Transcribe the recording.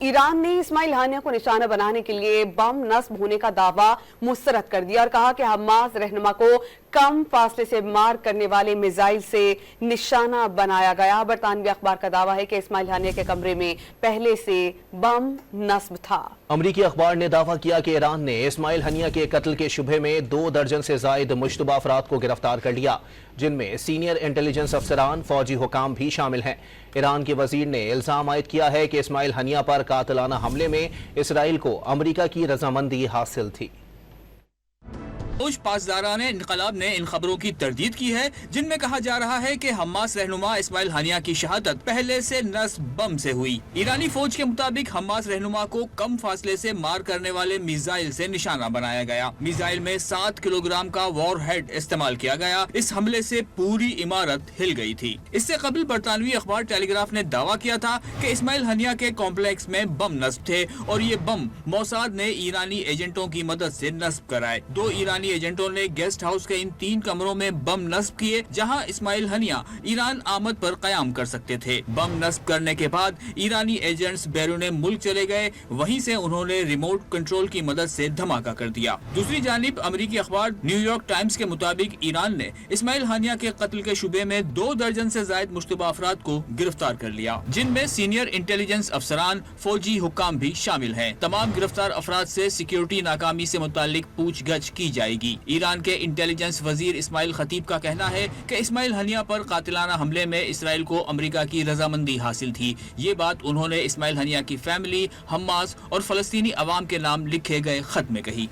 Iran ने इस्माइल हानिया को निशाना बनाने के लिए बम नस्ब होने का दावा मुस्तरद कर दिया और कहा कि हमास रहनुमा को कम फासले से मार करने वाले मिसाइल से निशाना बनाया गया। बरतानवी अखबार का दावा है कि इस्माइल हानिया के कमरे में पहले से बम नस्ब था। अमरीकी अखबार ने दावा किया कि ईरान ने इस्माइल हानिया के कत्ल के शुबे में 2 दर्जन से जायद मुश्तबा अफराद को गिरफ्तार कर लिया, जिनमें सीनियर इंटेलिजेंस अफसरान, फौजी हुकाम भी शामिल हैं। ईरान के वजीर ने इल्जाम आयद किया है कि इस्माइल हानिया पर कातिलाना हमले में इसराइल को अमरीका की रजामंदी हासिल थी। पासदारान इनकलाब ने इन खबरों की तरदीद की है जिनमें कहा जा रहा है कि हमास रहनुमा इस्माइल हानिया की शहादत पहले से नस्ब बम से हुई। ईरानी फौज के मुताबिक हमास रहनुमा को कम फासले से मार करने वाले मिसाइल से निशाना बनाया गया। मिसाइल में 7 किलोग्राम का वॉर हेड इस्तेमाल किया गया। इस हमले से पूरी इमारत हिल गई थी। इससे कबल बरतानवी अखबार टेलीग्राफ ने दावा किया था कि इस्माइल हानिया के कॉम्प्लेक्स में बम नस्ब थे और ये बम मोसाद ने ईरानी एजेंटों की मदद से नस्ब कराए। 2 ईरानी एजेंटों ने गेस्ट हाउस के इन 3 कमरों में बम नस्ब किए जहां इस्माइल हानिया ईरान आमद पर कयाम कर सकते थे। बम नस्ब करने के बाद ईरानी एजेंट्स बैरूने मुल्क चले गए। वहीं से उन्होंने रिमोट कंट्रोल की मदद से धमाका कर दिया। दूसरी जानिब अमेरिकी अखबार न्यूयॉर्क टाइम्स के मुताबिक ईरान ने इस्माइल हानिया के कत्ल के शुबे में 2 दर्जन से जायद मुश्तबा अफराद को गिरफ्तार कर लिया, जिनमें सीनियर इंटेलिजेंस अफसरान, फौजी हुकाम भी शामिल हैं। तमाम गिरफ्तार अफराद से सिक्योरिटी नाकामी से मुतालिक पूछगछ की जाएगी। ईरान के इंटेलिजेंस वजीर इस्माइल खतीब का कहना है कि इस्माइल हानिया पर कातिलाना हमले में इसराइल को अमेरिका की रजामंदी हासिल थी। ये बात उन्होंने इस्माइल हानिया की फैमिली, हमास और फलस्तीनी अवाम के नाम लिखे गए खत में कही।